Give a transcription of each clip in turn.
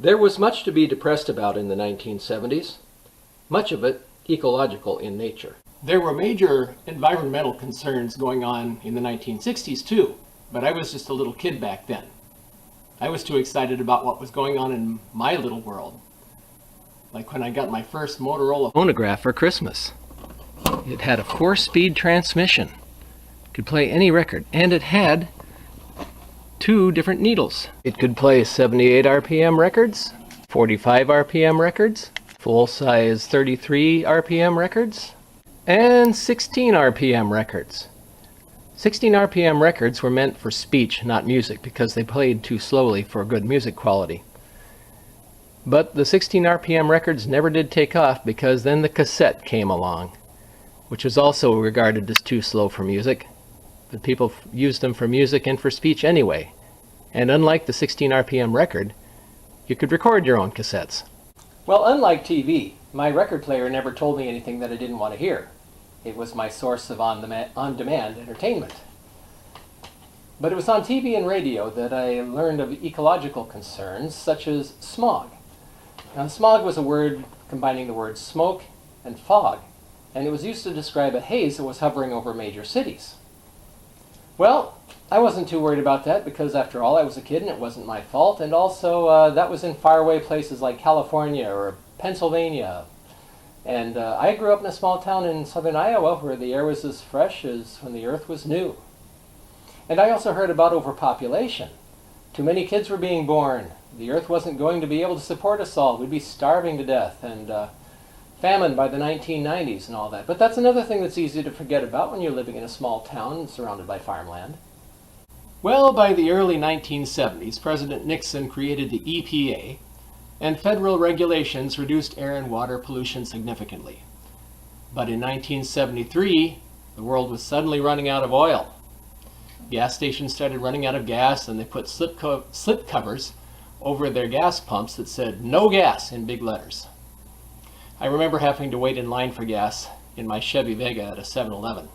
There was much to be depressed about in the 1970s, much of it ecological in nature. There were major environmental concerns going on in the 1960s too, but I was just a little kid back then. I was too excited about what was going on in my little world. Like when I got my first Motorola phonograph for Christmas. It had a 4-speed transmission, could play any record, and it had 2 different needles. It could play 78 RPM records, 45 RPM records, full-size 33 RPM records, and 16 RPM records. 16 RPM records were meant for speech, not music, because they played too slowly for good music quality. But the 16 RPM records never did take off because then the cassette came along, which was also regarded as too slow for music. But people used them for music and for speech anyway. And unlike the 16 RPM record, you could record your own cassettes. Well, unlike TV, my record player never told me anything that I didn't want to hear. It was my source of on-demand entertainment. But it was on TV and radio that I learned of ecological concerns such as smog. Now, smog was a word combining the words smoke and fog, and it was used to describe a haze that was hovering over major cities. Well, I wasn't too worried about that because after all I was a kid and it wasn't my fault, and also that was in faraway places like California or Pennsylvania. And I grew up in a small town in southern Iowa where the air was as fresh as when the earth was new. And I also heard about overpopulation. Too many kids were being born. The earth wasn't going to be able to support us all. We'd be starving to death, and famine by the 1990s and all that. But that's another thing that's easy to forget about when you're living in a small town surrounded by farmland. Well, by the early 1970s, President Nixon created the EPA, and federal regulations reduced air and water pollution significantly. But in 1973, the world was suddenly running out of oil. Gas stations started running out of gas, and they put slip covers over their gas pumps that said, "No gas," in big letters. I remember having to wait in line for gas in my Chevy Vega at a 7-Eleven.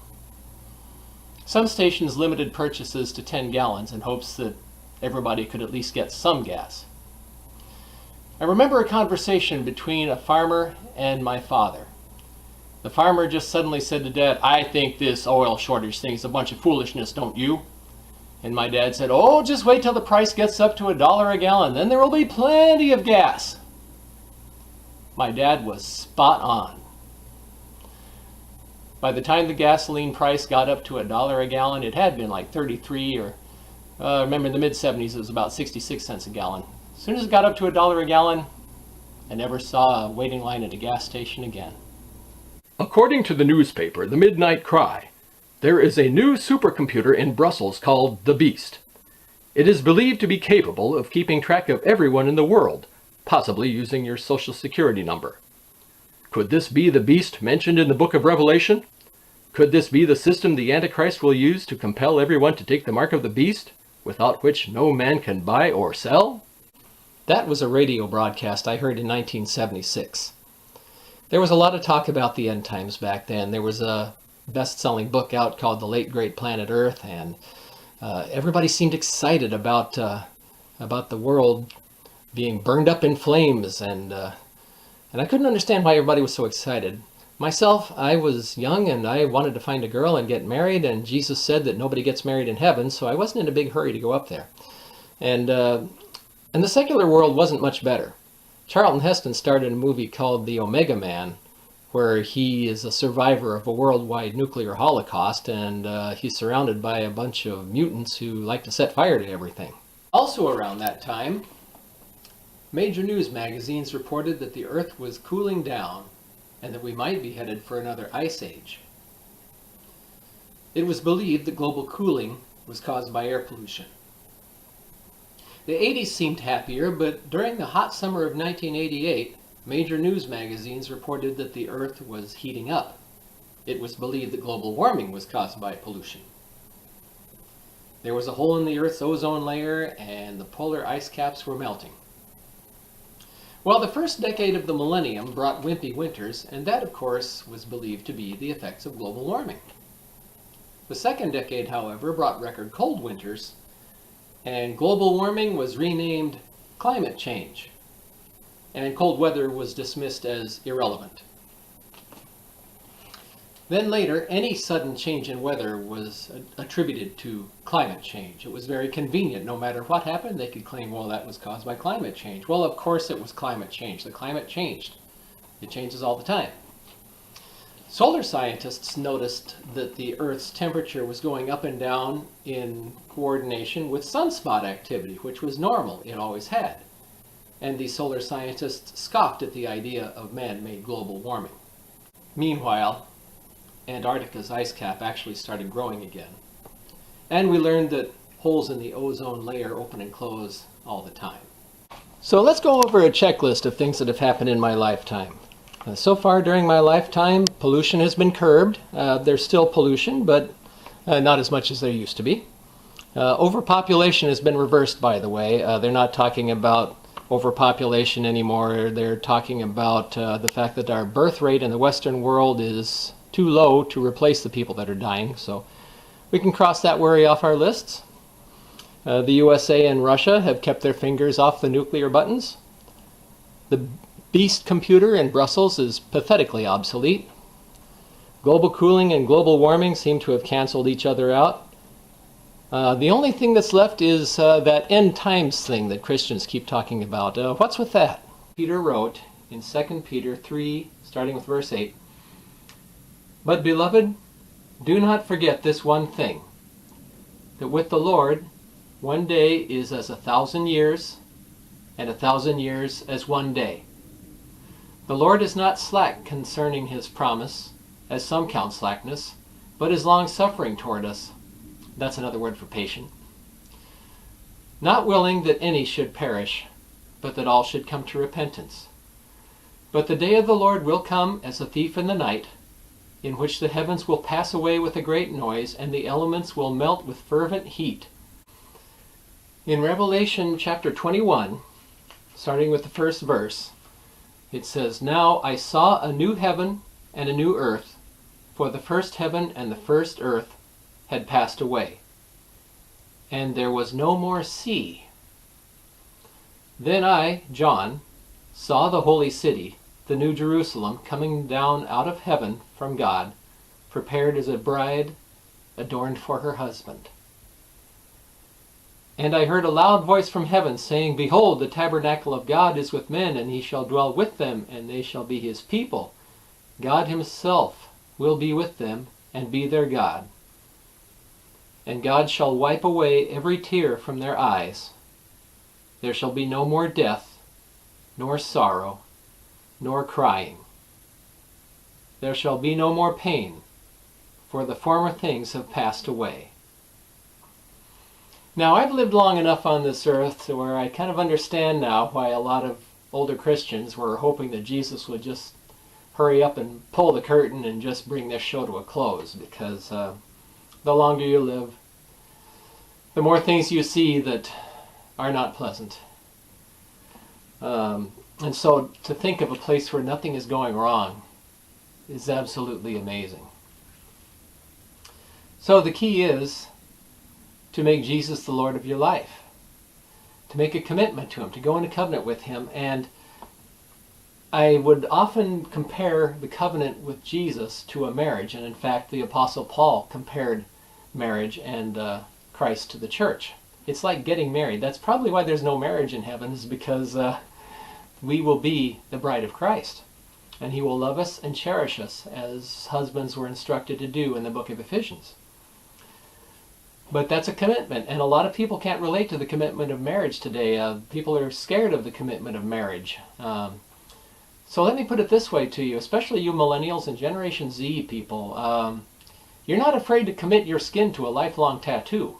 Some stations limited purchases to 10 gallons in hopes that everybody could at least get some gas. I remember a conversation between a farmer and my father. The farmer just suddenly said to Dad, "I think this oil shortage thing is a bunch of foolishness, don't you?" And my dad said, "Oh, just wait till the price gets up to $1 a gallon, then there will be plenty of gas." My dad was spot on. By the time the gasoline price got up to $1 a gallon, it had been like 33 or, remember in the mid-70s it was about 66 cents a gallon. As soon as it got up to $1 a gallon, I never saw a waiting line at a gas station again. According to the newspaper, The Midnight Cry, there is a new supercomputer in Brussels called the Beast. It is believed to be capable of keeping track of everyone in the world, possibly using your social security number. Could this be the beast mentioned in the book of Revelation? Could this be the system the Antichrist will use to compel everyone to take the mark of the beast, without which no man can buy or sell? That was a radio broadcast I heard in 1976. There was a lot of talk about the end times back then. There was a best-selling book out called The Late Great Planet Earth, and everybody seemed excited about the world being burned up in flames, and I couldn't understand why everybody was so excited. Myself, I was young and I wanted to find a girl and get married, and Jesus said that nobody gets married in heaven, so I wasn't in a big hurry to go up there. And the secular world wasn't much better. Charlton Heston started a movie called The Omega Man, where he is a survivor of a worldwide nuclear holocaust, and he's surrounded by a bunch of mutants who like to set fire to everything. Also around that time, major news magazines reported that the Earth was cooling down and that we might be headed for another ice age. It was believed that global cooling was caused by air pollution. The 80s seemed happier, but during the hot summer of 1988, major news magazines reported that the Earth was heating up. It was believed that global warming was caused by pollution. There was a hole in the Earth's ozone layer, and the polar ice caps were melting. Well, the first decade of the millennium brought wimpy winters, and that, of course, was believed to be the effects of global warming. The second decade, however, brought record cold winters, and global warming was renamed climate change. and cold weather was dismissed as irrelevant. Then later, any sudden change in weather was attributed to climate change. It was very convenient. No matter what happened, they could claim, well, that was caused by climate change. Well, of course it was climate change. The climate changed. It changes all the time. Solar scientists noticed that the Earth's temperature was going up and down in coordination with sunspot activity, which was normal. It always had. And the solar scientists scoffed at the idea of man-made global warming. Meanwhile, Antarctica's ice cap actually started growing again. And we learned that holes in the ozone layer open and close all the time. So let's go over a checklist of things that have happened in my lifetime. So far during my lifetime, pollution has been curbed. There's still pollution, but not as much as there used to be. Overpopulation has been reversed, by the way. They're not talking about overpopulation anymore. They're talking about the fact that our birth rate in the Western world is too low to replace the people that are dying. So we can cross that worry off our lists. The USA and Russia have kept their fingers off the nuclear buttons. The beast computer in Brussels is pathetically obsolete. Global cooling and global warming seem to have canceled each other out. The only thing that's left is that end times thing that Christians keep talking about. What's with that? Peter wrote in 2 Peter 3, starting with verse 8, "But beloved, do not forget this one thing, that with the Lord, one day is as 1,000 years, and 1,000 years as one day. The Lord is not slack concerning his promise, as some count slackness, but is long-suffering toward us." That's another word for patient. "Not willing that any should perish, but that all should come to repentance. But the day of the Lord will come as a thief in the night, in which the heavens will pass away with a great noise, and the elements will melt with fervent heat." In Revelation chapter 21, starting with the first verse, it says, "Now I saw a new heaven and a new earth, for the first heaven and the first earth had passed away, and there was no more sea. Then I, John, saw the holy city, the new Jerusalem, coming down out of heaven from God, prepared as a bride adorned for her husband. And I heard a loud voice from heaven saying, Behold, the tabernacle of God is with men, and he shall dwell with them, and they shall be his people. God himself will be with them, and be their God. And God shall wipe away every tear from their eyes. There shall be no more death, nor sorrow, nor crying. There shall be no more pain, for the former things have passed away." Now, I've lived long enough on this earth to where I kind of understand now why a lot of older Christians were hoping that Jesus would just hurry up and pull the curtain and just bring this show to a close, because the longer you live, the more things you see that are not pleasant. And so to think of a place where nothing is going wrong is absolutely amazing. So the key is to make Jesus the Lord of your life, to make a commitment to him, to go into covenant with him. And I would often compare the covenant with Jesus to a marriage, and in fact the Apostle Paul compared marriage and Christ to the church. It's like getting married. That's probably why there's no marriage in heaven, is because we will be the bride of Christ, and he will love us and cherish us as husbands were instructed to do in the book of Ephesians. But that's a commitment, and a lot of people can't relate to the commitment of marriage today. People are scared of the commitment of marriage. So let me put it this way to you, especially you Millennials and Generation Z people. You're not afraid to commit your skin to a lifelong tattoo.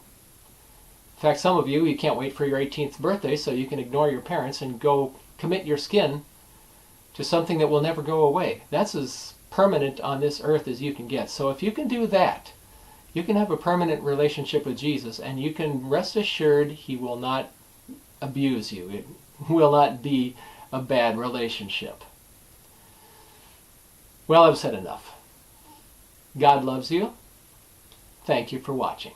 In fact, some of you can't wait for your 18th birthday so you can ignore your parents and go commit your skin to something that will never go away. That's as permanent on this earth as you can get. So if you can do that, you can have a permanent relationship with Jesus, and you can rest assured he will not abuse you. It will not be a bad relationship. Well, I've said enough. God loves you. Thank you for watching.